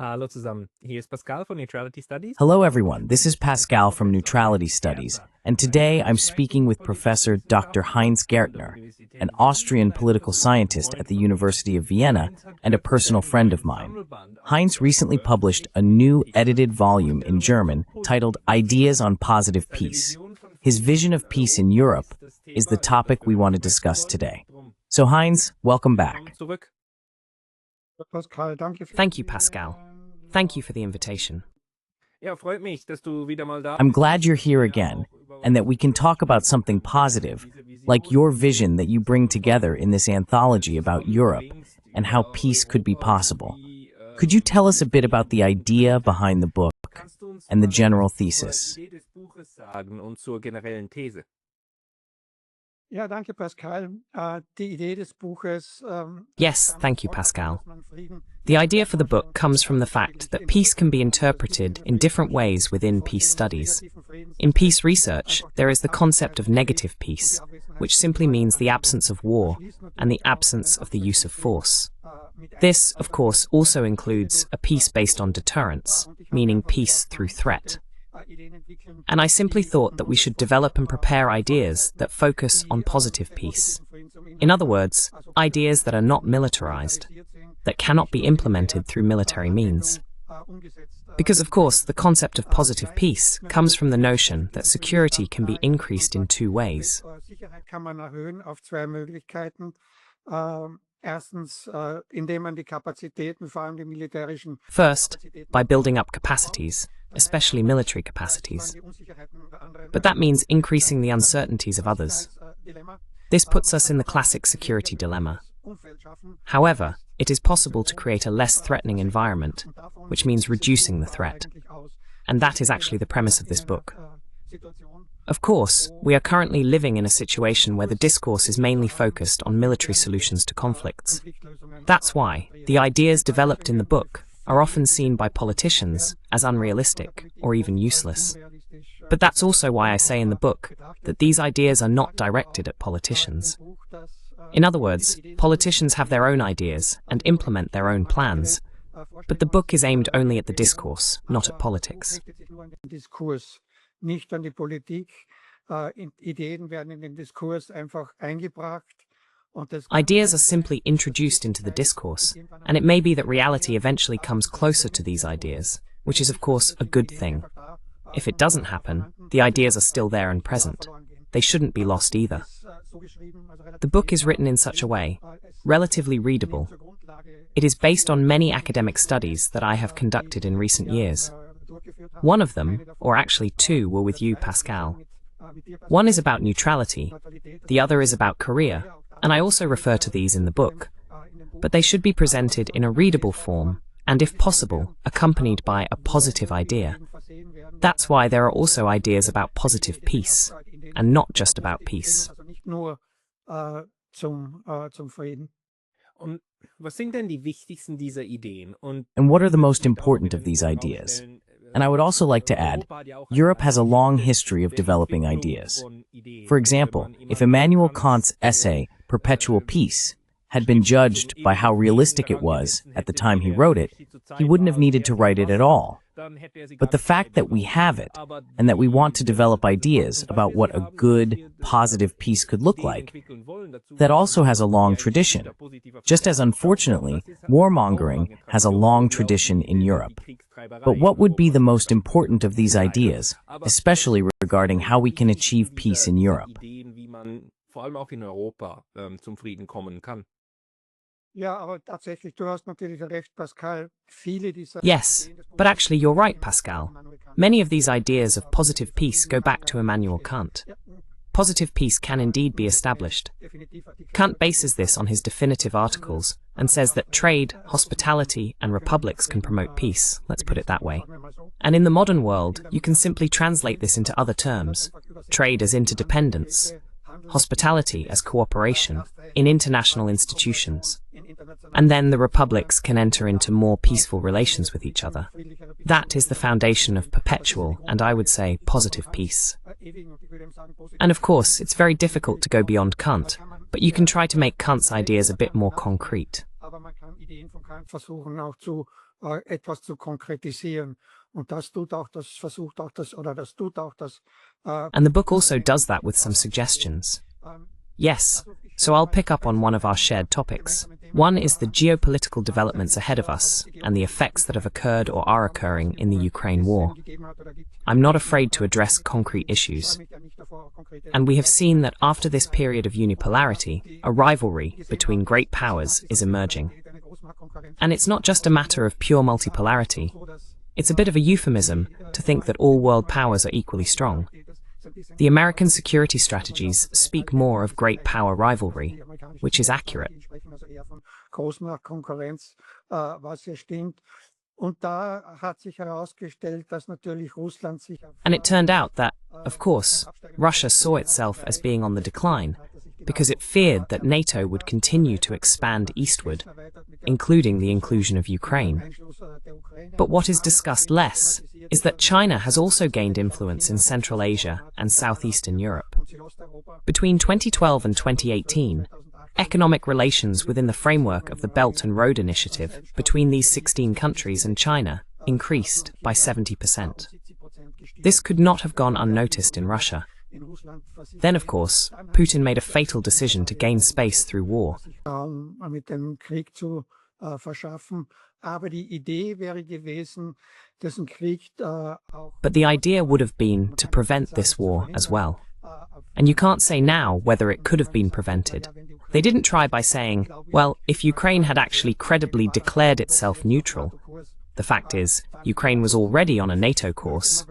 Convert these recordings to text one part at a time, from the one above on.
Hallo zusammen, hier ist Pascal von Neutrality Studies. Hello everyone, this is Pascal from Neutrality Studies, and today I'm speaking with Professor Dr. Heinz Gärtner, an Austrian political scientist at the University of Vienna and a personal friend of mine. Heinz recently published a new edited volume in German titled Ideas on Positive Peace. His vision of peace in Europe is the topic we want to discuss today. So Heinz, welcome back. Thank you, Pascal. Thank you for the invitation. I'm glad you're here again, and that we can talk about something positive, like your vision that you bring together in this anthology about Europe and how peace could be possible. Could you tell us a bit about the idea behind the book and the general thesis? Yes, thank you, Pascal. The idea for the book comes from the fact that peace can be interpreted in different ways within peace studies. In peace research, there is the concept of negative peace, which simply means the absence of war and the absence of the use of force. This, of course, also includes a peace based on deterrence, meaning peace through threat. And I simply thought that we should develop and prepare ideas that focus on positive peace. In other words, ideas that are not militarized, that cannot be implemented through military means. Because, of course, the concept of positive peace comes from the notion that security can be increased in two ways. First, by building up capacities, especially military capacities. But that means increasing the uncertainties of others. This puts us in the classic security dilemma. However, it is possible to create a less threatening environment, which means reducing the threat. And that is actually the premise of this book. Of course, we are currently living in a situation where the discourse is mainly focused on military solutions to conflicts. That's why the ideas developed in the book are often seen by politicians as unrealistic or even useless. But that's also why I say in the book that these ideas are not directed at politicians. In other words, politicians have their own ideas and implement their own plans, but the book is aimed only at the discourse, not at politics. Ideas are simply introduced into the discourse, and it may be that reality eventually comes closer to these ideas, which is of course a good thing. If it doesn't happen, the ideas are still there and present. They shouldn't be lost either. The book is written in such a way, relatively readable. It is based on many academic studies that I have conducted in recent years. One of them, or actually two, were with you, Pascal. One is about neutrality, the other is about Korea, and I also refer to these in the book. But they should be presented in a readable form, and if possible, accompanied by a positive idea. That's why there are also ideas about positive peace, and not just about peace. And what are the most important of these ideas? And I would also like to add, Europe has a long history of developing ideas. For example, if Immanuel Kant's essay, Perpetual Peace, had been judged by how realistic it was at the time he wrote it, he wouldn't have needed to write it at all. But the fact that we have it, and that we want to develop ideas about what a good, positive peace could look like, that also has a long tradition, just as unfortunately, warmongering has a long tradition in Europe. But what would be the most important of these ideas, especially regarding how we can achieve peace in Europe? Yes, but actually you're right, Pascal. Many of these ideas of positive peace go back to Immanuel Kant. Positive peace can indeed be established. Kant bases this on his definitive articles and says that trade, hospitality, and republics can promote peace, let's put it that way. And in the modern world, you can simply translate this into other terms. Trade as interdependence, hospitality as cooperation in international institutions. And then the republics can enter into more peaceful relations with each other. That is the foundation of perpetual, and I would say, positive peace. And of course, it's very difficult to go beyond Kant, but you can try to make Kant's ideas a bit more concrete. etwas zu konkretisieren. Und das tut auch das, versucht auch das, oder das tut auch das. And the book also does that with some suggestions. Yes, so I'll pick up on one of our shared topics. One is the geopolitical developments ahead of us and the effects that have occurred or are occurring in the Ukraine war. I'm not afraid to address concrete issues. And we have seen that after this period of unipolarity, a rivalry between great powers is emerging. And it's not just a matter of pure multipolarity. It's a bit of a euphemism to think that all world powers are equally strong. The American security strategies speak more of great power rivalry, which is accurate. And it turned out that, of course, Russia saw itself as being on the decline because it feared that NATO would continue to expand eastward, including the inclusion of Ukraine. But what is discussed less is that China has also gained influence in Central Asia and Southeastern Europe. Between 2012 and 2018, economic relations within the framework of the Belt and Road Initiative between these 16 countries and China increased by 70%. This could not have gone unnoticed in Russia. Then, of course, Putin made a fatal decision to gain space through war. But the idea would have been to prevent this war as well. And you can't say now whether it could have been prevented. They didn't try by saying, well, if Ukraine had actually credibly declared itself neutral, the fact is, Ukraine was already on a NATO course,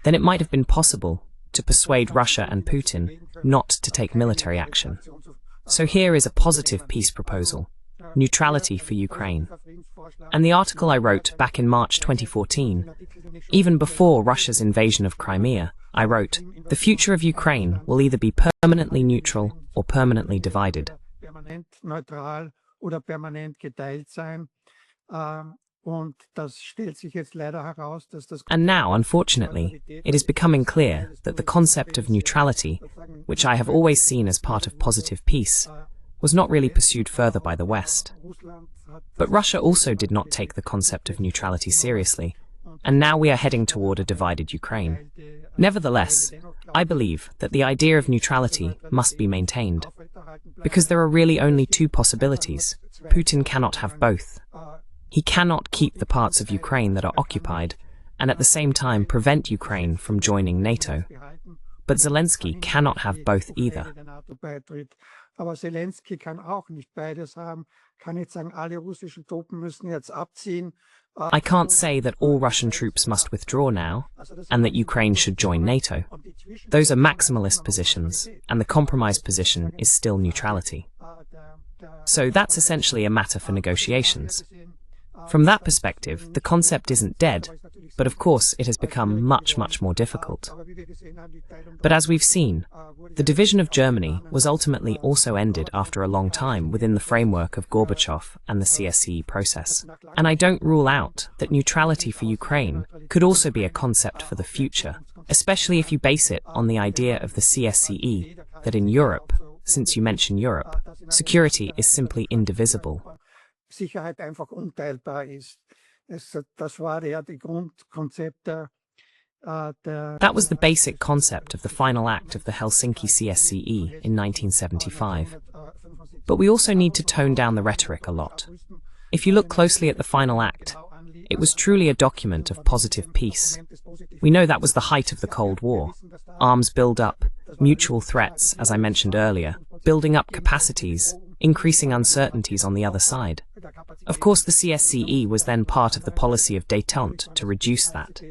then it might have been possible to persuade Russia and Putin not to take military action. So here is a positive peace proposal: neutrality for Ukraine. And the article I wrote back in March 2014, even before Russia's invasion of Crimea, I wrote, the future of Ukraine will either be permanently neutral or permanently divided. And now, unfortunately, it is becoming clear that the concept of neutrality, which I have always seen as part of positive peace, was not really pursued further by the West. But Russia also did not take the concept of neutrality seriously, and now we are heading toward a divided Ukraine. Nevertheless, I believe that the idea of neutrality must be maintained, because there are really only two possibilities. Putin cannot have both. He cannot keep the parts of Ukraine that are occupied and at the same time prevent Ukraine from joining NATO. But Zelensky cannot have both either. I can't say that all Russian troops must withdraw now and that Ukraine should join NATO. Those are maximalist positions, and the compromise position is still neutrality. So that's essentially a matter for negotiations. From that perspective, the concept isn't dead, but of course it has become much, much more difficult. But as we've seen, the division of Germany was ultimately also ended after a long time within the framework of Gorbachev and the CSCE process. And I don't rule out that neutrality for Ukraine could also be a concept for the future, especially if you base it on the idea of the CSCE, that in Europe, since you mention Europe, security is simply indivisible. Sicherheit einfach unteilbar ist. Das war ja die Grundkonzept der That was the basic concept of the final act of the Helsinki CSCE in 1975. But we also need to tone down the rhetoric a lot. If you look closely at the final act, it was truly a document of positive peace. We know that was the height of the Cold War. Arms build-up, mutual threats, as I mentioned earlier, building up capacities, increasing uncertainties on the other side. Of course, the CSCE was then part of the policy of détente to reduce that.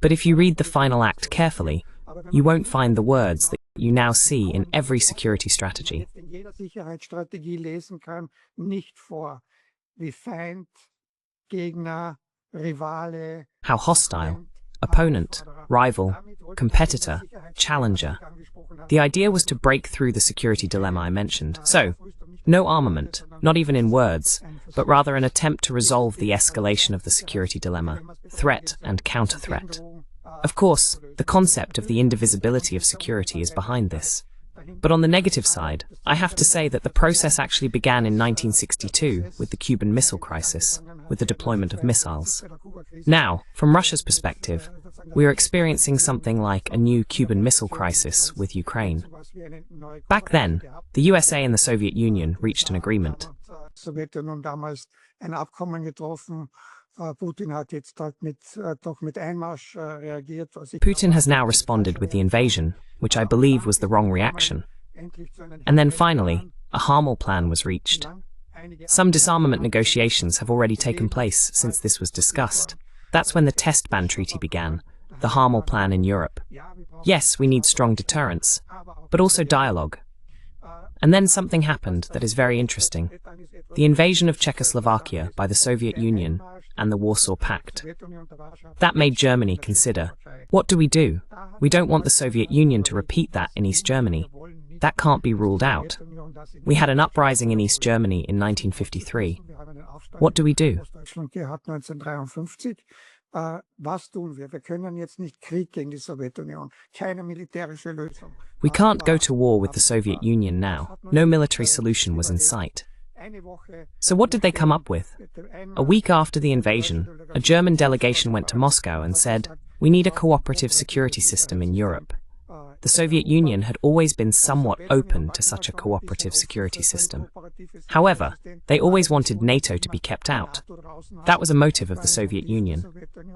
But if you read the final act carefully, you won't find the words that you now see in every security strategy. How hostile, opponent, rival, competitor, challenger. The idea was to break through the security dilemma I mentioned. So, no armament, not even in words, but rather an attempt to resolve the escalation of the security dilemma, threat and counter-threat. Of course, the concept of the indivisibility of security is behind this. But on the negative side, I have to say that the process actually began in 1962 with the Cuban Missile Crisis. with the deployment of missiles. Now, from Russia's perspective, we are experiencing something like a new Cuban Missile Crisis with Ukraine. Back then, the USA and the Soviet Union reached an agreement. Putin has now responded with the invasion, which I believe was the wrong reaction. And then finally, a Harmel plan was reached. Some disarmament negotiations have already taken place since this was discussed. That's when the test ban treaty began, the Harmel plan in Europe. Yes, we need strong deterrence, but also dialogue. And then something happened that is very interesting. The invasion of Czechoslovakia by the Soviet Union and the Warsaw Pact. That made Germany consider, what do? We don't want the Soviet Union to repeat that in East Germany. That can't be ruled out. We had an uprising in East Germany in 1953. What do? We can't go to war with the Soviet Union now. No military solution was in sight. So what did they come up with? A week after the invasion, a German delegation went to Moscow and said, we need a cooperative security system in Europe. The Soviet Union had always been somewhat open to such a cooperative security system. However, they always wanted NATO to be kept out. That was a motive of the Soviet Union.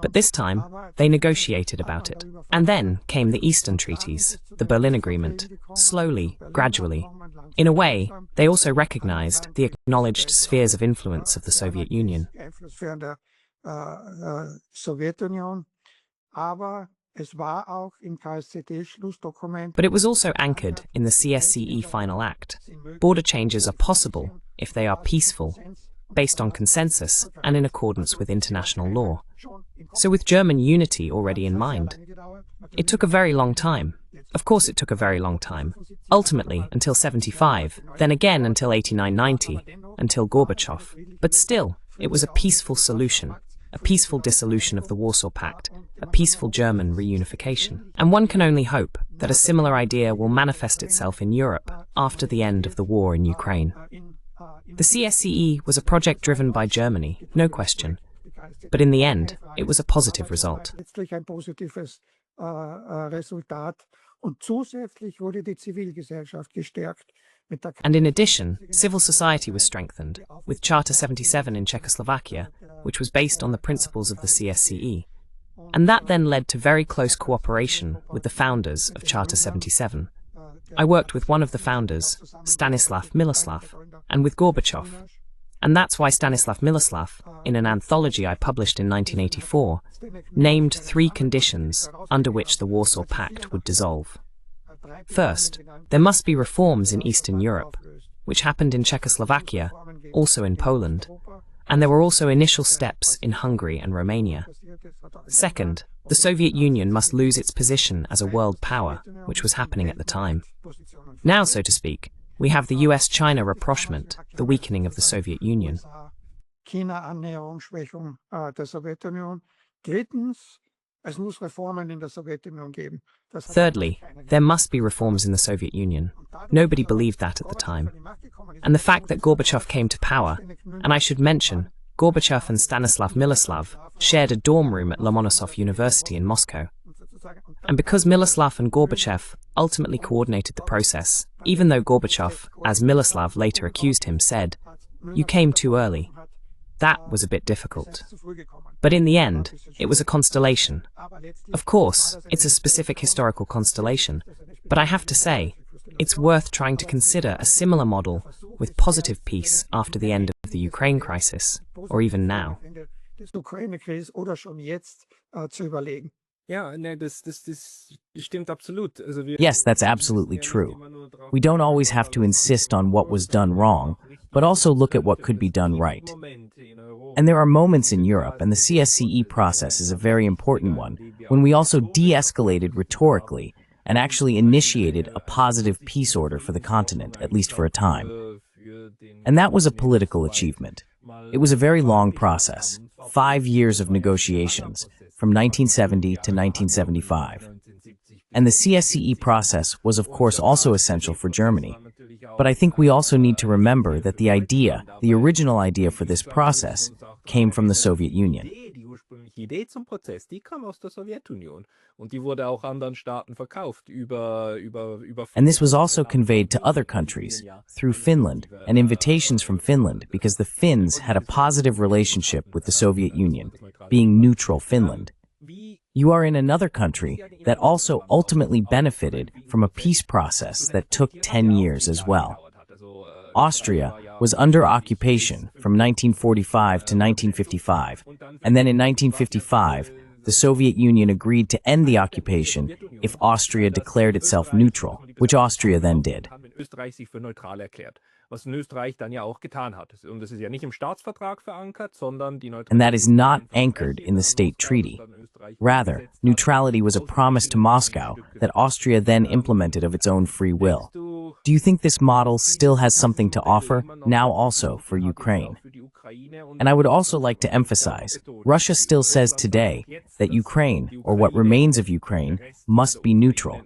But this time, they negotiated about it. And then came the Eastern treaties, the Berlin Agreement, slowly, gradually. In a way, they also recognized the acknowledged spheres of influence of the Soviet Union. But it was also anchored in the CSCE Final Act. Border changes are possible if they are peaceful, based on consensus and in accordance with international law. So with German unity already in mind, it took a very long time. Of course it took a very long time. Ultimately, until 75, then again until 89-90, until Gorbachev. But still, it was a peaceful solution. A peaceful dissolution of the Warsaw Pact, a peaceful German reunification. And one can only hope that a similar idea will manifest itself in Europe after the end of the war in Ukraine. The CSCE was a project driven by Germany, no question. But in the end, it was a positive result. And in addition, civil society was strengthened, with Charter 77 in Czechoslovakia, which was based on the principles of the CSCE. And that then led to very close cooperation with the founders of Charter 77. I worked with one of the founders, Stanislav Miloslav, and with Gorbachev. And that's why Stanislav Miloslav, in an anthology I published in 1984, named 3 conditions under which the Warsaw Pact would dissolve. First, there must be reforms in Eastern Europe, which happened in Czechoslovakia, also in Poland, and there were also initial steps in Hungary and Romania. Second, the Soviet Union must lose its position as a world power, which was happening at the time. Now, so to speak, we have the US-China rapprochement, the weakening of the Soviet Union. Thirdly, there must be reforms in the Soviet Union. Nobody believed that at the time. And the fact that Gorbachev came to power, and I should mention, Gorbachev and Stanislav Miloslav shared a dorm room at Lomonosov University in Moscow. And because Miloslav and Gorbachev ultimately coordinated the process, even though Gorbachev, as Miloslav later accused him, said, "You came too early," that was a bit difficult. But in the end, it was a constellation. Of course, it's a specific historical constellation, but I have to say, it's worth trying to consider a similar model with positive peace after the end of the Ukraine crisis, or even now. Yes, that's absolutely true. We don't always have to insist on what was done wrong, but also look at what could be done right. And there are moments in Europe, and the CSCE process is a very important one, when we also de-escalated rhetorically and actually initiated a positive peace order for the continent, at least for a time. And that was a political achievement. It was a very long process, 5 years of negotiations, from 1970 to 1975. And the CSCE process was of course also essential for Germany. But I think we also need to remember that the original idea for this process, came from the Soviet Union. Die ursprüngliche Idee zum Prozess, die kam aus der Sowjetunion und die wurde auch anderen Staaten verkauft über And this was also conveyed to other countries through Finland and invitations from Finland because the Finns had a positive relationship with the Soviet Union, being neutral Finland. You are in another country that also ultimately benefited from a peace process that took 10 years as well. Austria was under occupation from 1945 to 1955, and then in 1955, the Soviet Union agreed to end the occupation if Austria declared itself neutral, which Austria then did. Was Österreich dann ja auch getan hat. Und es ist ja nicht im Staatsvertrag verankert, sondern die And that is not anchored in the state treaty. Rather, neutrality was a promise to Moscow that Austria then implemented of its own free will. Do you think this model still has something to offer, now also for Ukraine? And I would also like to emphasize, Russia still says today that Ukraine, or what remains of Ukraine, must be neutral.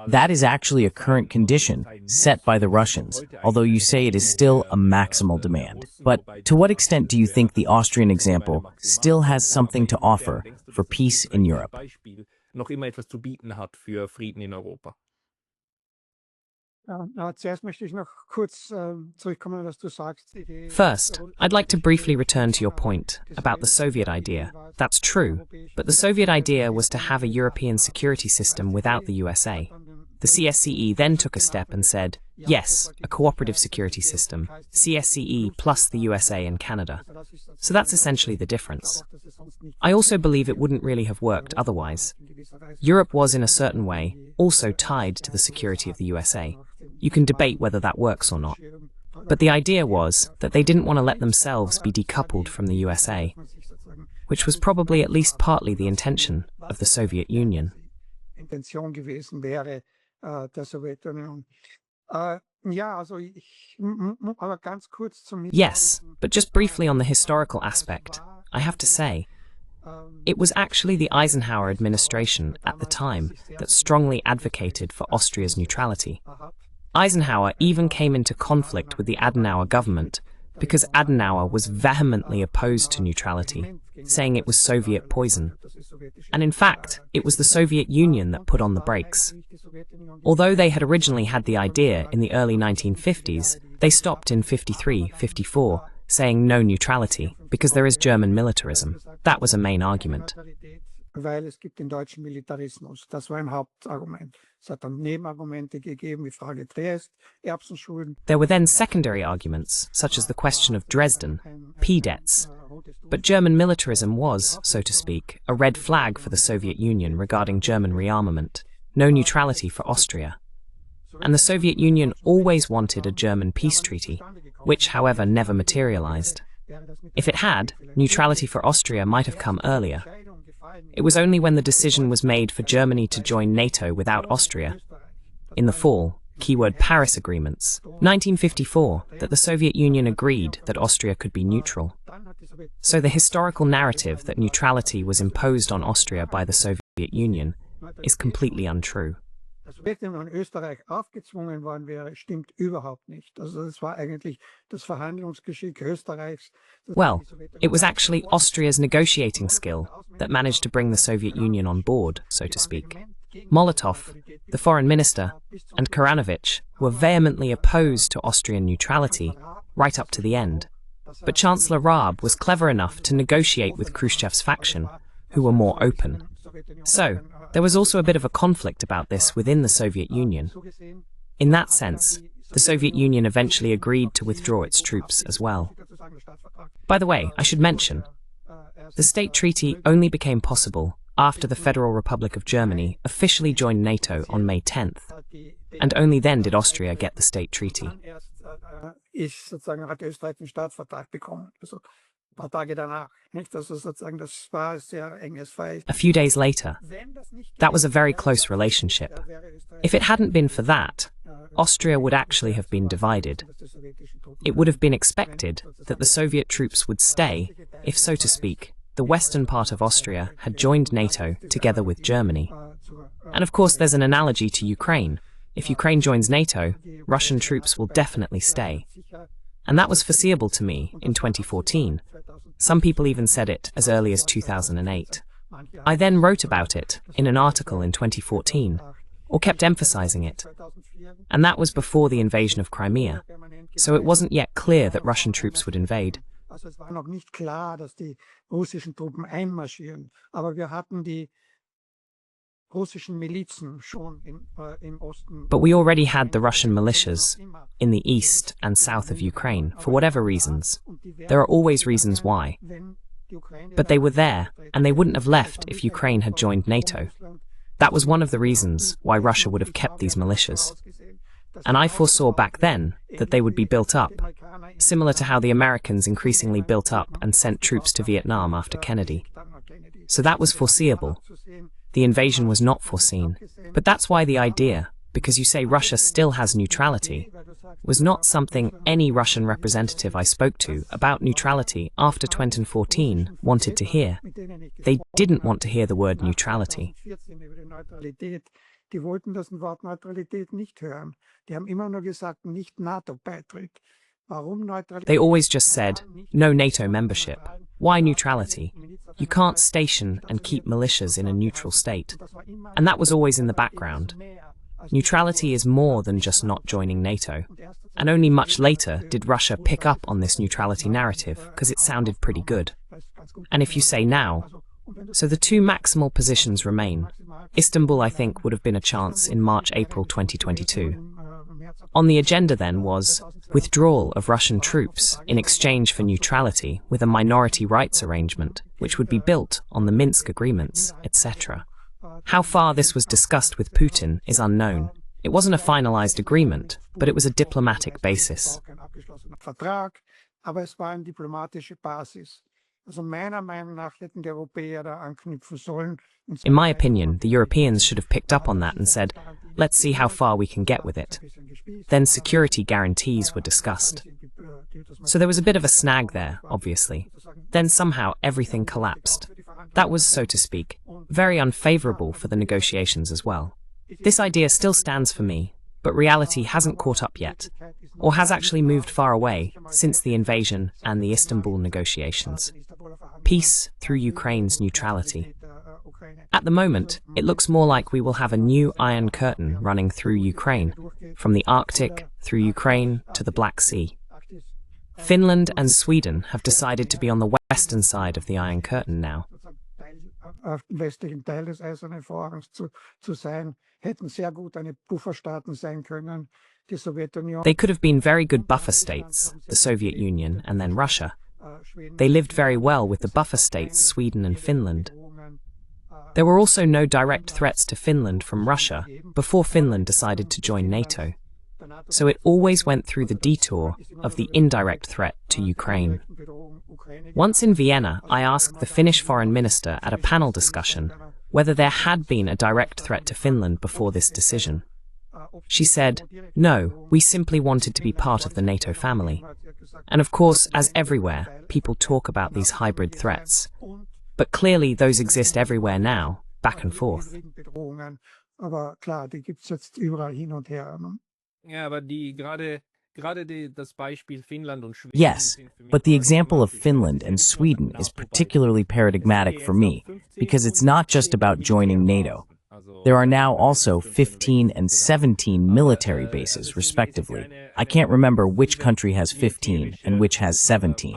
That is actually a current condition set by the Russians, although you say it is still a maximal demand. But to what extent do you think the Austrian example still has something to offer for peace in Europe? Noch immer etwas zu bieten hat für Frieden in Europa. Zuerst möchte ich noch kurz zurückkommen, was du sagst. First, I'd like to briefly return to your point about the Soviet idea. That's true, but the Soviet idea was to have a European security system without the USA. The CSCE then took a step and said, yes, a cooperative security system, CSCE plus the USA and Canada. So that's essentially the difference. I also believe it wouldn't really have worked otherwise. Europe was, in a certain way, also tied to the security of the USA. You can debate whether that works or not. But the idea was that they didn't want to let themselves be decoupled from the USA, which was probably at least partly the intention of the Soviet Union. Intention gewesen wäre der Sowjetunion. Aber ganz kurz zum Yes, but just briefly on the historical aspect, I have to say, it was actually the Eisenhower administration at the time that strongly advocated for Austria's neutrality. Eisenhower even came into conflict with the Adenauer government because Adenauer was vehemently opposed to neutrality, saying it was Soviet poison. And in fact, it was the Soviet Union that put on the brakes. Although they had originally had the idea in the early 1950s, they stopped in 53, 54, saying no neutrality, because there is German militarism. That was a main argument. Weil es gibt den deutschen Militarismus. Das war ein Hauptargument. Es hat dann Nebenargumente gegeben, wie Frage Triest, Erbsenschulden. There were then secondary arguments, such as the question of Dresden, P-debts. But German militarism was, so to speak, a red flag for the Soviet Union regarding German rearmament. No neutrality for Austria. And the Soviet Union always wanted a German peace treaty, which, however, never materialized. If it had, neutrality for Austria might have come earlier. It was only when the decision was made for Germany to join NATO without Austria, in the fall, keyword Paris Agreements, 1954, that the Soviet Union agreed that Austria could be neutral. So the historical narrative that neutrality was imposed on Austria by the Soviet Union is completely untrue. Sowjetunion und Österreich aufgezwungen worden wäre, stimmt überhaupt nicht. Also das war eigentlich das Verhandlungsgeschick Österreichs. Well, it was actually Austria's negotiating skill that managed to bring the Soviet Union on board, so to speak. Molotov, the foreign minister, and Karanovich were vehemently opposed to Austrian neutrality right up to the end. But Chancellor Raab was clever enough to negotiate with Khrushchev's faction, who were more open. So, there was also a bit of a conflict about this within the Soviet Union. In that sense, the Soviet Union eventually agreed to withdraw its troops as well. By the way, I should mention, the state treaty only became possible after the Federal Republic of Germany officially joined NATO on May 10th, and only then did Austria get the state treaty. Hat Österreich den Staatsvertrag bekommen. A few days later. That was a very close relationship. If it hadn't been for that, Austria would actually have been divided. It would have been expected that the Soviet troops would stay, if so to speak, the western part of Austria had joined NATO together with Germany. And of course there's an analogy to Ukraine. If Ukraine joins NATO, Russian troops will definitely stay. And that was foreseeable to me in 2014. Some people even said it as early as 2008. I then wrote about it in an article in 2014, or kept emphasizing it. And that was before the invasion of Crimea, so it wasn't yet clear that Russian troops would invade. Also es war noch nicht klar, dass die russischen Truppen einmarschieren, aber wir hatten die russischen Milizen schon im Osten. But we already had the Russian militias in the east and south of Ukraine, for whatever reasons. There are always reasons why. But they were there, and they wouldn't have left if Ukraine had joined NATO. That was one of the reasons why Russia would have kept these militias. And I foresaw back then that they would be built up, similar to how the Americans increasingly built up and sent troops to Vietnam after Kennedy. So that was foreseeable. The invasion was not foreseen. But that's why the idea, because you say Russia still has neutrality, was not something any Russian representative I spoke to about neutrality after 2014 wanted to hear. They didn't want to hear the word neutrality. Die wollten das Wort Neutralität nicht hören. Die haben immer nur gesagt, nicht NATO-Beitritt. Warum Neutralität? They always just said, no NATO membership. Why neutrality? You can't station and keep militias in a neutral state. And that was always in the background. Neutrality is more than just not joining NATO. And only much later did Russia pick up on this neutrality narrative, because it sounded pretty good. And if you say now, so the two maximal positions remain. Istanbul, I think, would have been a chance in March-April 2022. On the agenda then was withdrawal of Russian troops in exchange for neutrality with a minority rights arrangement, which would be built on the Minsk agreements, etc. How far this was discussed with Putin is unknown. It wasn't a finalized agreement, but it was a diplomatic basis. Aber es war eine diplomatische Basis. Also meiner Meinung nach hätten die Europäer da anknüpfen sollen. In my opinion, the Europeans should have picked up on that and said, let's see how far we can get with it. Then security guarantees were discussed. So there was a bit of a snag there, obviously. Then somehow everything collapsed. That was, so to speak, very unfavorable for the negotiations as well. This idea still stands for me, but reality hasn't caught up yet, or has actually moved far away since the invasion and the Istanbul negotiations. Peace through Ukraine's neutrality. At the moment, it looks more like we will have a new Iron Curtain running through Ukraine, from the Arctic through Ukraine to the Black Sea. Finland and Sweden have decided to be on the western side of the Iron Curtain now. Westlichen Teil des Eisernen Vorhangs zu sein, hätten sehr gut eine Pufferstaaten sein können. Die Sowjetunion. They could have been very good buffer states, the Soviet Union and then Russia. They lived very well with the buffer states, Sweden and Finland. There were also no direct threats to Finland from Russia before Finland decided to join NATO. So it always went through the detour of the indirect threat to Ukraine. Once in Vienna, I asked the Finnish foreign minister at a panel discussion whether there had been a direct threat to Finland before this decision. She said, no, we simply wanted to be part of the NATO family. And of course, as everywhere, people talk about these hybrid threats. But clearly those exist everywhere now, back and forth. Aber klar, die gibt's jetzt überall hin und her. Ja, aber das Beispiel Finnland und Schweden. Yes, but the example of Finland and Sweden is particularly paradigmatic for me, because it's not just about joining NATO. There are now also 15 and 17 military bases, respectively. I can't remember which country has 15 and which has 17.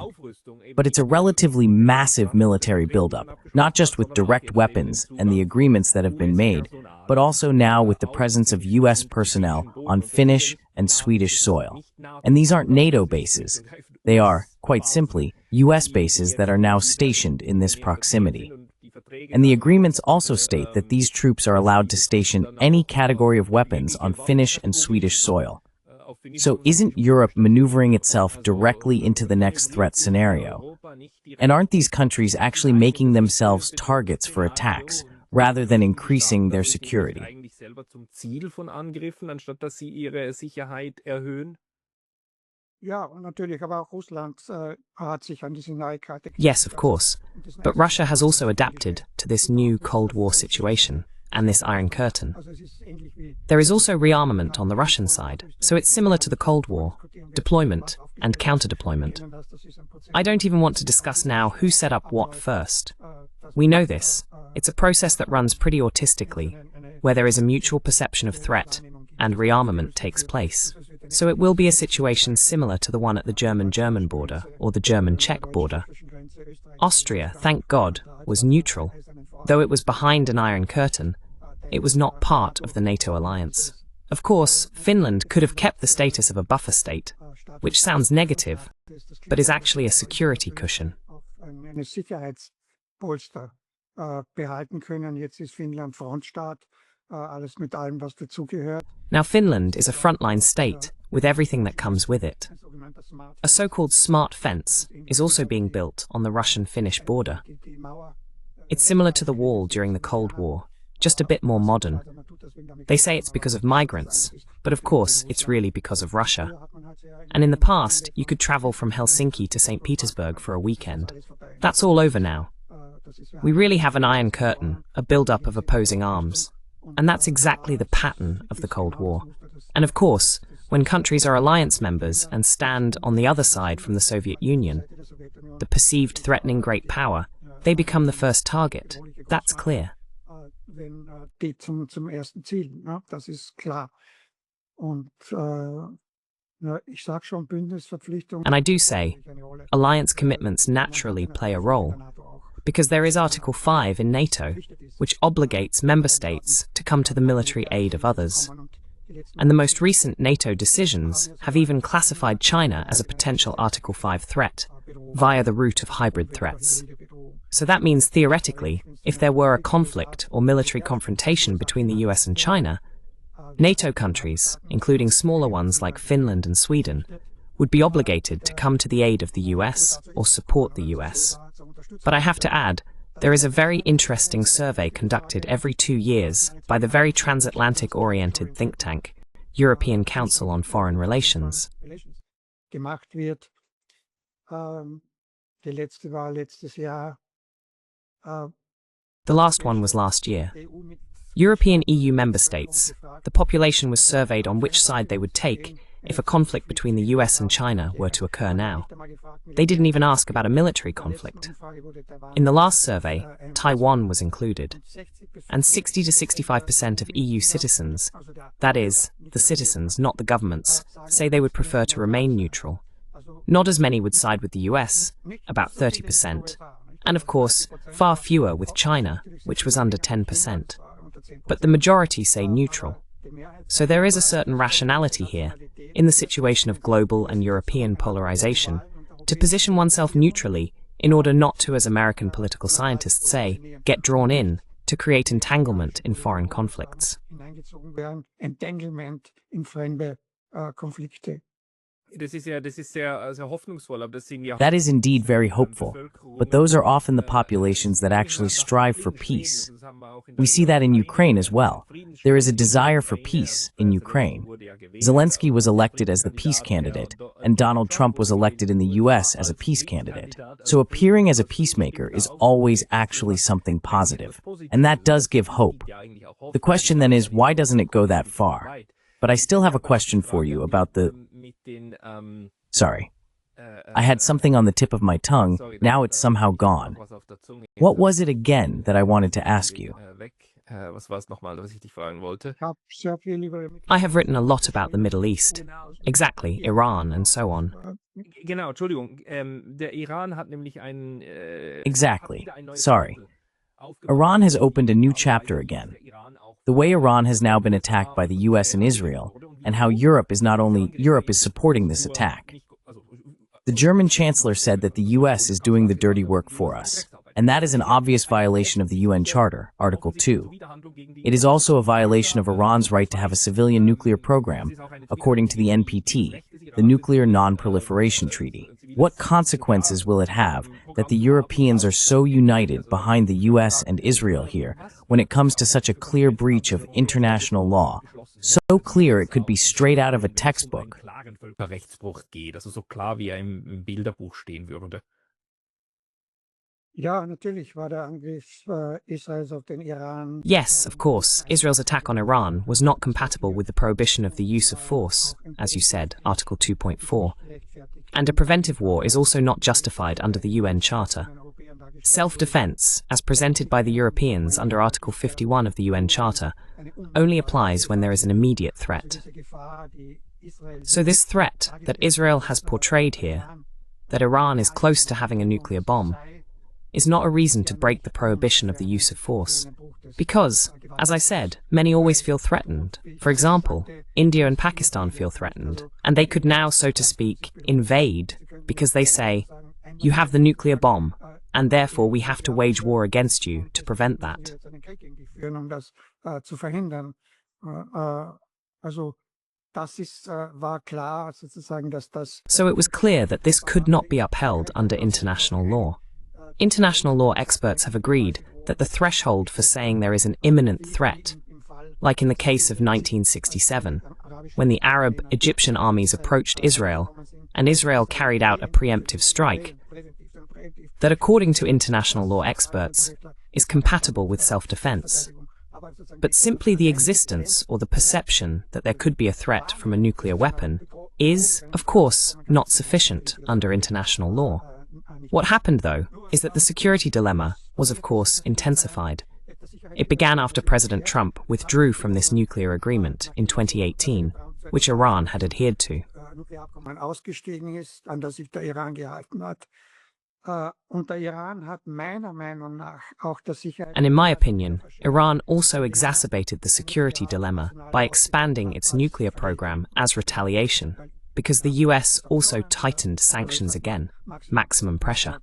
But it's a relatively massive military buildup, not just with direct weapons and the agreements that have been made, but also now with the presence of US personnel on Finnish and Swedish soil. And these aren't NATO bases. They are, quite simply, US bases that are now stationed in this proximity. And the agreements also state that these troops are allowed to station any category of weapons on Finnish and Swedish soil. So isn't Europe maneuvering itself directly into the next threat scenario? And aren't these countries actually making themselves targets for attacks, rather than increasing their security? Yes, of course. But Russia has also adapted to this new Cold War situation, and this Iron Curtain. There is also rearmament on the Russian side, so it's similar to the Cold War, deployment and counter-deployment. I don't even want to discuss now who set up what first. We know this. It's a process that runs pretty autistically, where there is a mutual perception of threat, and rearmament takes place. So it will be a situation similar to the one at the German-German border, or the German-Czech border. Austria, thank God, was neutral. Though it was behind an Iron Curtain, it was not part of the NATO alliance. Of course, Finland could have kept the status of a buffer state, which sounds negative, but is actually a security cushion. Behalten können. Jetzt ist Finnland Frontstaat, alles mit allem, was dazugehört. Now Finland is a frontline state, with everything that comes with it. A so-called smart fence is also being built on the Russian-Finnish border. It's similar to the wall during the Cold War, just a bit more modern. They say it's because of migrants, but of course it's really because of Russia. And in the past, you could travel from Helsinki to St. Petersburg for a weekend. That's all over now. We really have an Iron Curtain, a build-up of opposing arms. And that's exactly the pattern of the Cold War. And of course, when countries are alliance members and stand on the other side from the Soviet Union, the perceived threatening great power, they become the first target. That's clear. Zum ersten Ziel, ne? Das ist klar. Und ich sag schon, Bündnisverpflichtung. And I do say, alliance commitments naturally play a role, because there is Article 5 in NATO, which obligates member states to come to the military aid of others. And the most recent NATO decisions have even classified China as a potential Article 5 threat, via the route of hybrid threats. So that means theoretically, if there were a conflict or military confrontation between the US and China, NATO countries, including smaller ones like Finland and Sweden, would be obligated to come to the aid of the US or support the US. But I have to add, there is a very interesting survey conducted every 2 years by the very transatlantic-oriented think tank, European Council on Foreign Relations. Gemacht wird. Die letzte war letztes Jahr. The last one was last year. European EU member states, the population was surveyed on which side they would take if a conflict between the US and China were to occur now. They didn't even ask about a military conflict. In the last survey, Taiwan was included. And 60 to 65% of EU citizens, that is, the citizens, not the governments, say they would prefer to remain neutral. Not as many would side with the US, about 30%. And of course, far fewer with China, which was under 10%. But the majority say neutral. So there is a certain rationality here, in the situation of global and European polarization, to position oneself neutrally in order not to, as American political scientists say, get drawn in to create entanglement in foreign conflicts. Entanglement in fremde Konflikte. That is indeed very hopeful, but those are often the populations that actually strive for peace. We see that in Ukraine as well. There is a desire for peace in Ukraine. Zelensky was elected as the peace candidate, and Donald Trump was elected in the US as a peace candidate. So appearing as a peacemaker is always actually something positive, and that does give hope. The question then is, why doesn't it go that far? But I still have a question for you about the... Sorry. I had something on the tip of my tongue, now it's somehow gone. What was it again that I wanted to ask you? I have written a lot about the Middle East. Exactly, Iran and so on. Exactly. Sorry. Iran has opened a new chapter again. The way Iran has now been attacked by the US and Israel, and how Europe is supporting this attack. The German Chancellor said that the US is doing the dirty work for us, and that is an obvious violation of the UN Charter, Article 2. It is also a violation of Iran's right to have a civilian nuclear program, according to the NPT, the Nuclear Non-Proliferation Treaty. What consequences will it have that the Europeans are so united behind the US and Israel here when it comes to such a clear breach of international law? So clear it could be straight out of a textbook. Ja, natürlich war der Angriff Israels auf den Iran. Yes, of course, Israel's attack on Iran was not compatible with the prohibition of the use of force, as you said, Article 2.4. And a preventive war is also not justified under the UN Charter. Self-defense, as presented by the Europeans under Article 51 of the UN Charter, only applies when there is an immediate threat. So this threat that Israel has portrayed here, that Iran is close to having a nuclear bomb, is not a reason to break the prohibition of the use of force. Because, as I said, many always feel threatened. For example, India and Pakistan feel threatened, and they could now, so to speak, invade because they say, you have the nuclear bomb, and therefore we have to wage war against you to prevent that. So it was clear that this could not be upheld under international law. International law experts have agreed that the threshold for saying there is an imminent threat, like in the case of 1967, when the Arab-Egyptian armies approached Israel, and Israel carried out a preemptive strike, that according to international law experts, is compatible with self-defense. But simply the existence or the perception that there could be a threat from a nuclear weapon is, of course, not sufficient under international law. What happened, though, is that the security dilemma was, of course, intensified. It began after President Trump withdrew from this nuclear agreement in 2018, which Iran had adhered to. And in my opinion, Iran also exacerbated the security dilemma by expanding its nuclear program as retaliation, because the US also tightened sanctions again, maximum pressure.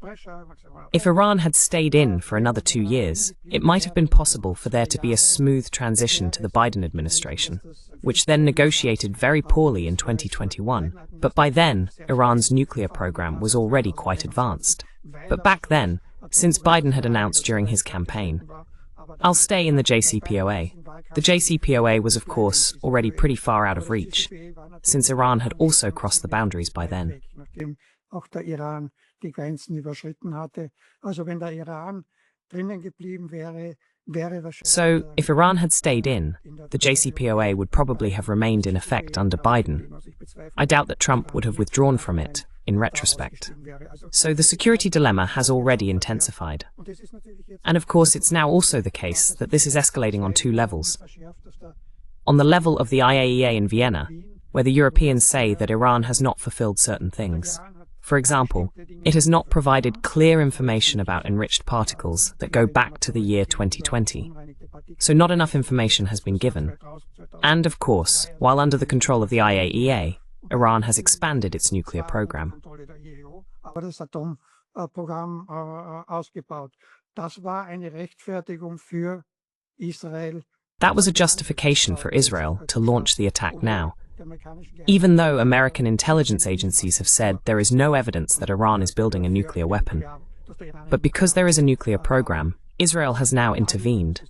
If Iran had stayed in for another 2 years, it might have been possible for there to be a smooth transition to the Biden administration, which then negotiated very poorly in 2021, but by then, Iran's nuclear program was already quite advanced. But back then, since Biden had announced during his campaign, I'll stay in the JCPOA. The JCPOA was, of course, already pretty far out of reach, since Iran had also crossed the boundaries by then. So, if Iran had stayed in, the JCPOA would probably have remained in effect under Biden. I doubt that Trump would have withdrawn from it, in retrospect. So the security dilemma has already intensified. And of course, it's now also the case that this is escalating on 2 levels. On the level of the IAEA in Vienna, where the Europeans say that Iran has not fulfilled certain things. For example, it has not provided clear information about enriched particles that go back to the year 2020. So not enough information has been given. And of course, while under the control of the IAEA, Iran has expanded its nuclear program. That was a justification for Israel to launch the attack now, even though American intelligence agencies have said there is no evidence that Iran is building a nuclear weapon. But because there is a nuclear program, Israel has now intervened.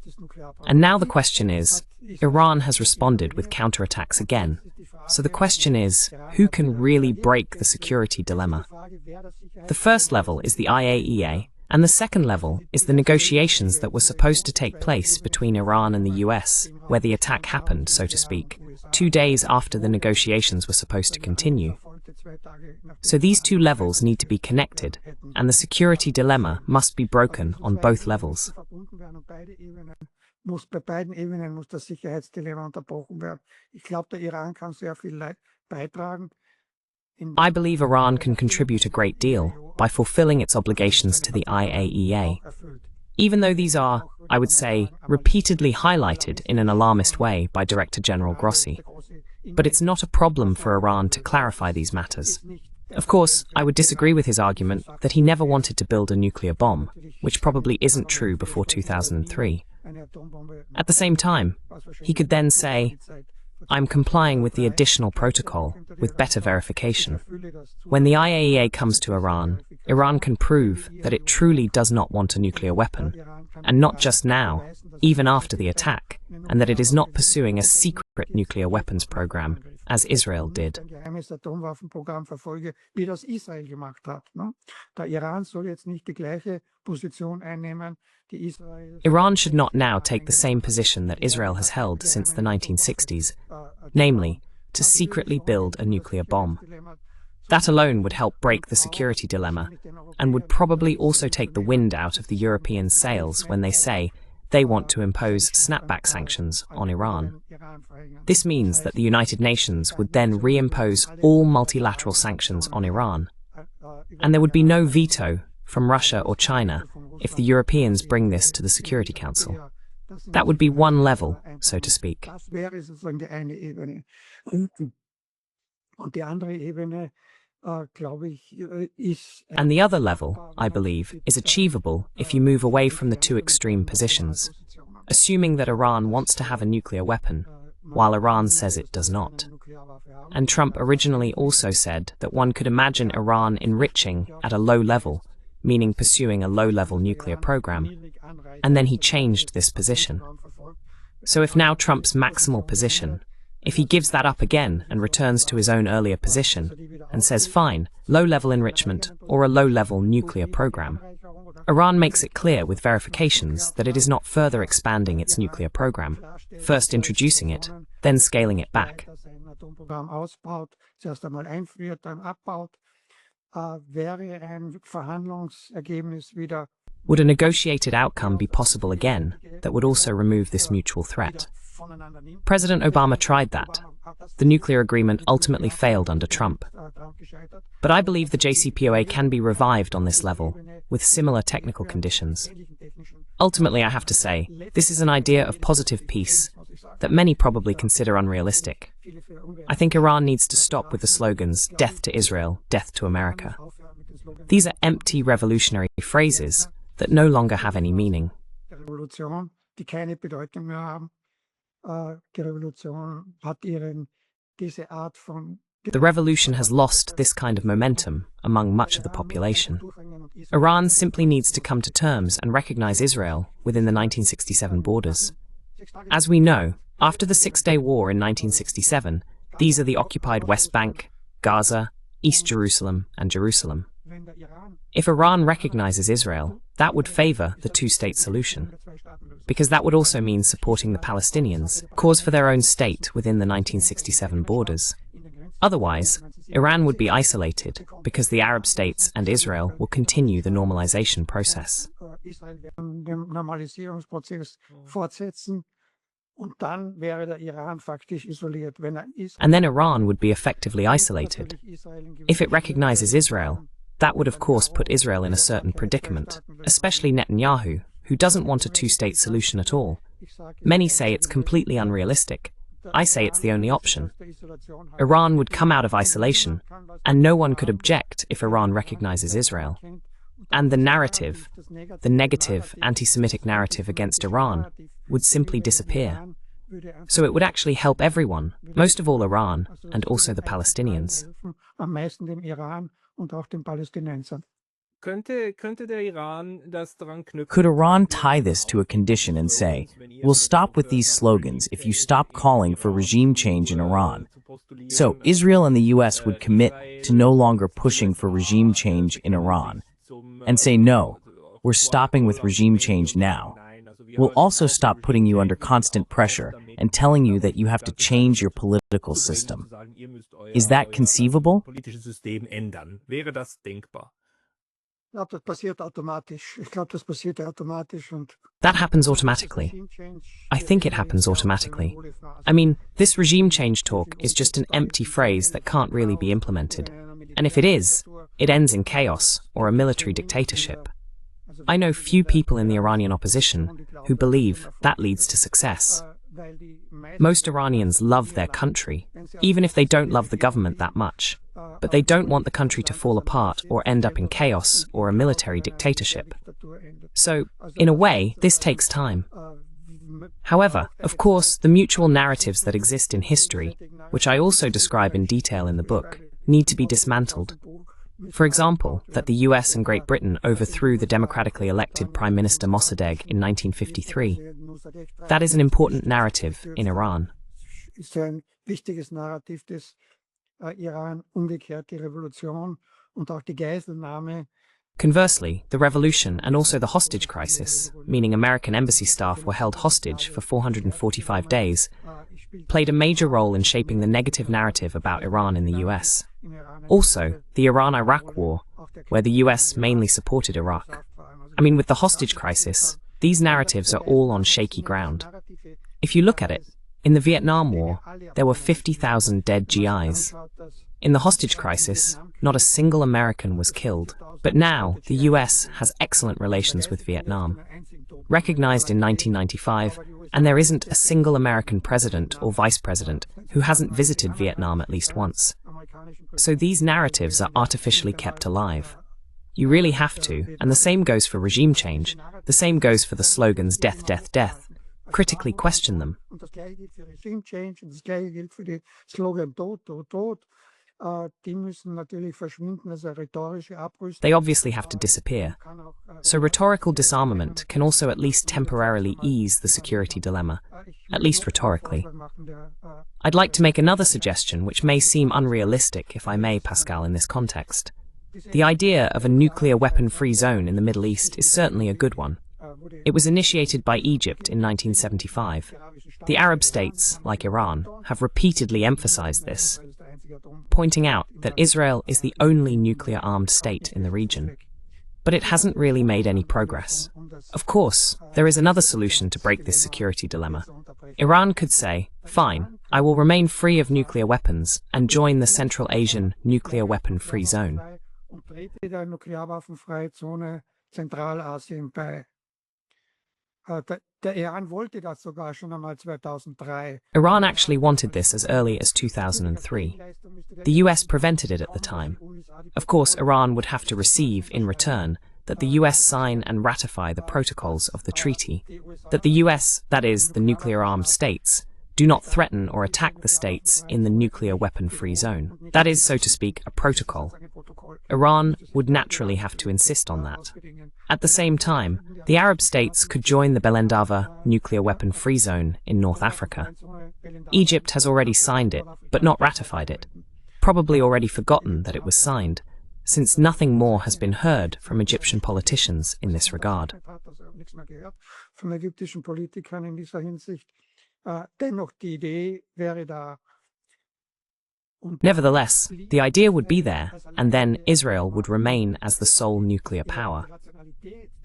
And now the question is, Iran has responded with counterattacks again. So the question is, who can really break the security dilemma? The first level is the IAEA, and the second level is the negotiations that were supposed to take place between Iran and the US, where the attack happened, so to speak, 2 days after the negotiations were supposed to continue. So these 2 levels need to be connected, and the security dilemma must be broken on both levels. Bei beiden Ebenen muss das Sicherheitsdilemma unterbrochen werden. Ich glaube, der Iran kann sehr viel beitragen. I believe Iran can contribute a great deal by fulfilling its obligations to the IAEA, even though these are, I would say, repeatedly highlighted in an alarmist way by Director General Grossi. But it's not a problem for Iran to clarify these matters. Of course, I would disagree with his argument that he never wanted to build a nuclear bomb, which probably isn't true before 2003. At the same time, he could then say, I'm complying with the additional protocol, with better verification. When the IAEA comes to Iran, Iran can prove that it truly does not want a nuclear weapon, and not just now, even after the attack, and that it is not pursuing a secret nuclear weapons program, as Israel did. Ein geheimes Atomwaffenprogramm verfolge, wie das Israel gemacht hat. Der Iran soll jetzt nicht die gleiche Position einnehmen, die Israel. Iran should not now take the same position that Israel has held since the 1960s, namely, to secretly build a nuclear bomb. That alone would help break the security dilemma, and would probably also take the wind out of the European sails when they say they want to impose snapback sanctions on Iran. This means that the United Nations would then reimpose all multilateral sanctions on Iran, and there would be no veto from Russia or China if the Europeans bring this to the Security Council. That would be one level, so to speak. Das wäre sozusagen die eine Ebene. Und die andere Ebene, glaube ich, ist. And the other level, I believe, is achievable if you move away from the two extreme positions, assuming that Iran wants to have a nuclear weapon, while Iran says it does not. And Trump originally also said that one could imagine Iran enriching at a low level, meaning pursuing a low-level nuclear program, and then he changed this position. So if now Trump's maximal position, if he gives that up again and returns to his own earlier position and says, fine, low-level enrichment or a low-level nuclear program, Iran makes it clear with verifications that it is not further expanding its nuclear program, first introducing it, then scaling it back. Would a negotiated outcome be possible again that would also remove this mutual threat? President Obama tried that. The nuclear agreement ultimately failed under Trump. But I believe the JCPOA can be revived on this level, with similar technical conditions. Ultimately, I have to say, this is an idea of positive peace that many probably consider unrealistic. I think Iran needs to stop with the slogans, death to Israel, death to America. These are empty revolutionary phrases that no longer have any meaning. The revolution has lost this kind of momentum among much of the population. Iran simply needs to come to terms and recognize Israel within the 1967 borders. As we know, after the Six-Day War in 1967, these are the occupied West Bank, Gaza, East Jerusalem, and Jerusalem. If Iran recognizes Israel, that would favor the two-state solution, because that would also mean supporting the Palestinians' cause for their own state within the 1967 borders. Otherwise, Iran would be isolated because the Arab states and Israel will continue the normalization process. And then Iran would be effectively isolated. If it recognizes Israel, that would of course put Israel in a certain predicament, especially Netanyahu, who doesn't want a two-state solution at all. Many say it's completely unrealistic. I say it's the only option. Iran would come out of isolation, and no one could object if Iran recognizes Israel. And the narrative, the negative anti-Semitic narrative against Iran, would simply disappear. So it would actually help everyone, most of all Iran, and also the Palestinians. Could Iran tie this to a condition and say, we'll stop with these slogans if you stop calling for regime change in Iran? So Israel and the US would commit to no longer pushing for regime change in Iran and say, no, we're stopping with regime change now. We'll also stop putting you under constant pressure and telling you that you have to change your political system. Is that conceivable? That happens automatically. I think it happens automatically. I mean, this regime change talk is just an empty phrase that can't really be implemented. And if it is, it ends in chaos or a military dictatorship. I know few people in the Iranian opposition who believe that leads to success. Most Iranians love their country, even if they don't love the government that much. But they don't want the country to fall apart or end up in chaos or a military dictatorship. So, in a way, this takes time. However, of course, the mutual narratives that exist in history, which I also describe in detail in the book, need to be dismantled. For example, that the US and Great Britain overthrew the democratically elected Prime Minister Mossadegh in 1953. That is an important narrative in Iran. ist so ein wichtiges Narrativ des Iran, umgekehrt die Revolution und auch die Geiselnahme. Conversely, the revolution and also the hostage crisis, meaning American embassy staff were held hostage for 445 days, played a major role in shaping the negative narrative about Iran in the US. Also, the Iran-Iraq war, where the US mainly supported Iraq. I mean, with the hostage crisis, these narratives are all on shaky ground. If you look at it, in the Vietnam War, there were 50,000 dead GIs. In the hostage crisis, not a single American was killed. But now, the US has excellent relations with Vietnam. Recognized in 1995, and there isn't a single American president or vice president who hasn't visited Vietnam at least once. So these narratives are artificially kept alive. You really have to, and the same goes for regime change, the same goes for the slogans death, death, death. Critically question them. Und das Gleiche gilt für Regime Change und das Gleiche gilt für die Slogan Tod, Tod, Tod. Die müssen natürlich verschwinden, also rhetorische Abrüstung. They obviously have to disappear. So rhetorical disarmament can also at least temporarily ease the security dilemma, at least rhetorically. I'd like to make another suggestion which may seem unrealistic, if I may, Pascal, in this context. The idea of a nuclear weapon-free zone in the Middle East is certainly a good one. It was initiated by Egypt in 1975. The Arab states, like Iran, have repeatedly emphasized this, pointing out that Israel is the only nuclear-armed state in the region. But it hasn't really made any progress. Of course, there is another solution to break this security dilemma. Iran could say, fine, I will remain free of nuclear weapons and join the Central Asian nuclear weapon-free zone. Iran actually wanted this as early as 2003. The US prevented it at the time. Of course, Iran would have to receive, in return, that the US sign and ratify the protocols of the treaty, that the US, that is, the nuclear-armed states, do not threaten or attack the states in the nuclear weapon-free zone. That is, so to speak, a protocol. Iran would naturally have to insist on that. At the same time, the Arab states could join the Belendava nuclear weapon-free zone in North Africa. Egypt has already signed it, but not ratified it, probably already forgotten that it was signed, since nothing more has been heard from Egyptian politicians in this regard. Nevertheless, the idea would be there, and then Israel would remain as the sole nuclear power.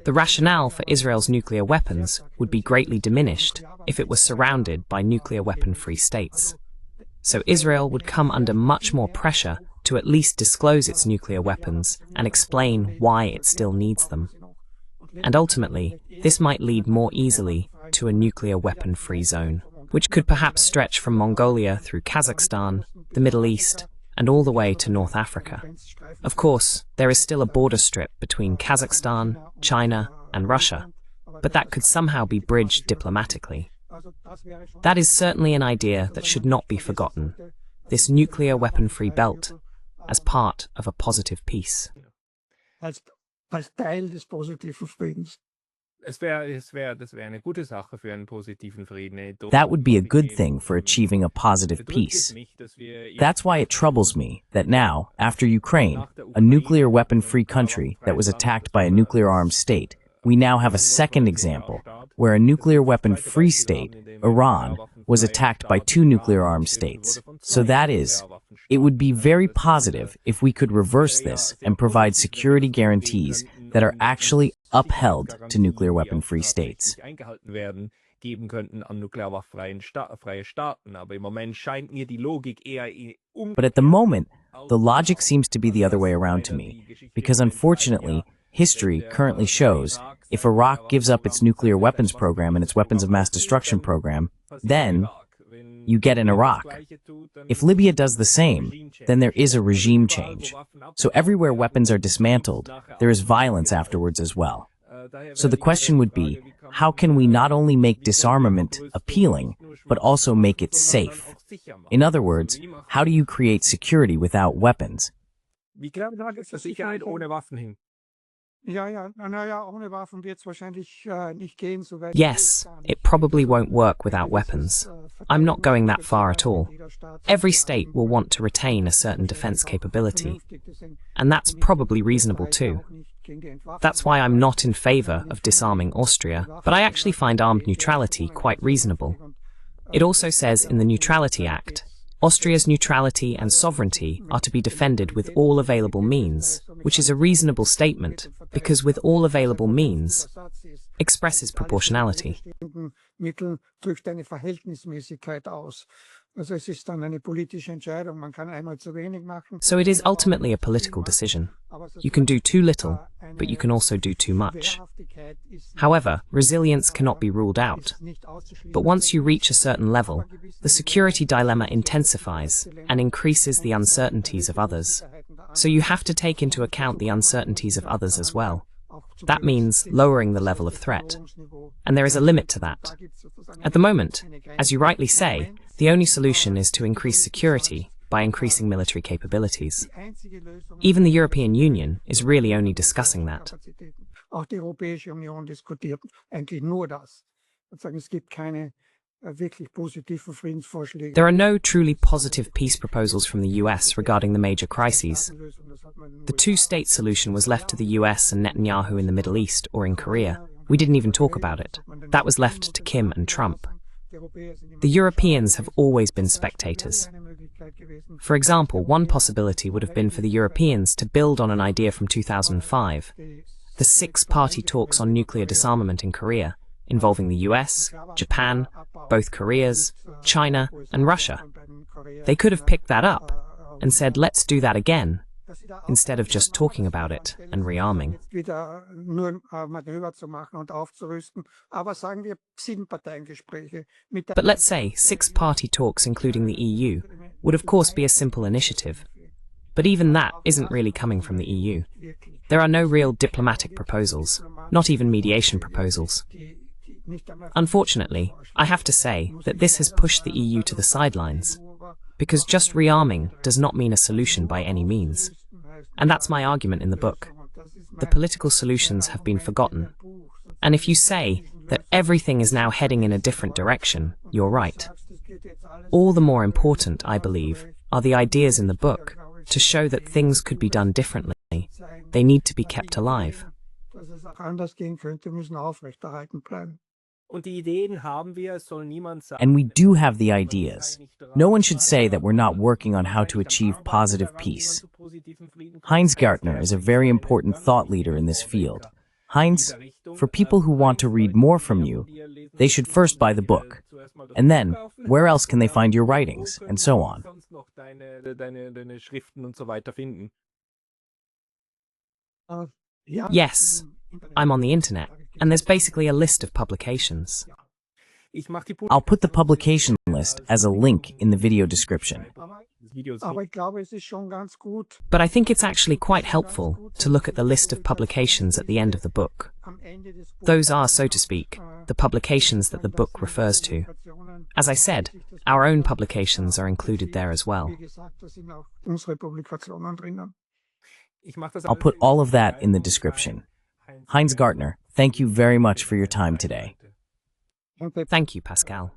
The rationale for Israel's nuclear weapons would be greatly diminished if it was surrounded by nuclear weapon-free states. So Israel would come under much more pressure to at least disclose its nuclear weapons and explain why it still needs them. And ultimately, this might lead more easily to a nuclear weapon-free zone, which could perhaps stretch from Mongolia through Kazakhstan, the Middle East, and all the way to North Africa. Of course, there is still a border strip between Kazakhstan, China, and Russia, but that could somehow be bridged diplomatically. That is certainly an idea that should not be forgotten, this nuclear weapon-free belt, as part of a positive peace. Als Teil des positiven Friedens. Das wäre eine gute Sache für einen positiven Frieden. That would be a good thing for achieving a positive peace. That's why it troubles me that now, after Ukraine, a nuclear weapon-free country that was attacked by a nuclear-armed state, we now have a second example, where a nuclear weapon-free state, Iran, was attacked by two nuclear-armed states. So that is, it would be very positive if we could reverse this and provide security guarantees that are actually upheld to nuclear weapon-free states. Geben könnten an nuklearwaffenfreie Staaten, aber im Moment scheint mir die Logik eher But at the moment, the logic seems to be the other way around to me, because unfortunately, history currently shows if Iraq gives up its nuclear weapons program and its weapons of mass destruction program, then you get an Iraq. If Libya does the same, then there is a regime change. So everywhere weapons are dismantled, there is violence afterwards as well. So the question would be, how can we not only make disarmament appealing, but also make it safe? In other words, how do you create security without weapons? Wie kriegen wir Sicherheit ohne Waffen hin? Yes, it probably won't work without weapons. I'm not going that far at all. Every state will want to retain a certain defense capability, and that's probably reasonable too. That's why I'm not in favor of disarming Austria, but I actually find armed neutrality quite reasonable. It also says in the Neutrality Act, Austria's neutrality and sovereignty are to be defended with all available means, which is a reasonable statement, because with all available means expresses proportionality. So it is ultimately a political decision. You can do too little, but you can also do too much. However, resilience cannot be ruled out. But once you reach a certain level, the security dilemma intensifies and increases the uncertainties of others. So you have to take into account the uncertainties of others as well. That means lowering the level of threat. And there is a limit to that. At the moment, as you rightly say, the only solution is to increase security by increasing military capabilities. Even the European Union is really only discussing that. There are no truly positive peace proposals from the US regarding the major crises. The two-state solution was left to the US and Netanyahu in the Middle East or in Korea. We didn't even talk about it. That was left to Kim and Trump. The Europeans have always been spectators. For example, one possibility would have been for the Europeans to build on an idea from 2005, the six-party talks on nuclear disarmament in Korea, involving the US, Japan, both Koreas, China, and Russia. They could have picked that up and said, let's do that again, instead of just talking about it and rearming. But let's say six-party talks including the EU would of course be a simple initiative. But even that isn't really coming from the EU. There are no real diplomatic proposals, not even mediation proposals. Unfortunately, I have to say that this has pushed the EU to the sidelines, because just rearming does not mean a solution by any means. And that's my argument in the book. The political solutions have been forgotten. And if you say that everything is now heading in a different direction, you're right. All the more important, I believe, are the ideas in the book to show that things could be done differently. They need to be kept alive. And we do have the ideas. No one should say that we're not working on how to achieve positive peace. Heinz Gärtner is a very important thought leader in this field. Heinz, for people who want to read more from you, they should first buy the book. And then, where else can they find your writings, and so on? Yes, I'm on the internet, and there's basically a list of publications. I'll put the publication list as a link in the video description. But I think it's actually quite helpful to look at the list of publications at the end of the book. Those are, so to speak, the publications that the book refers to. As I said, our own publications are included there as well. I'll put all of that in the description. Heinz Gärtner, thank you very much for your time today. Thank you, Pascal.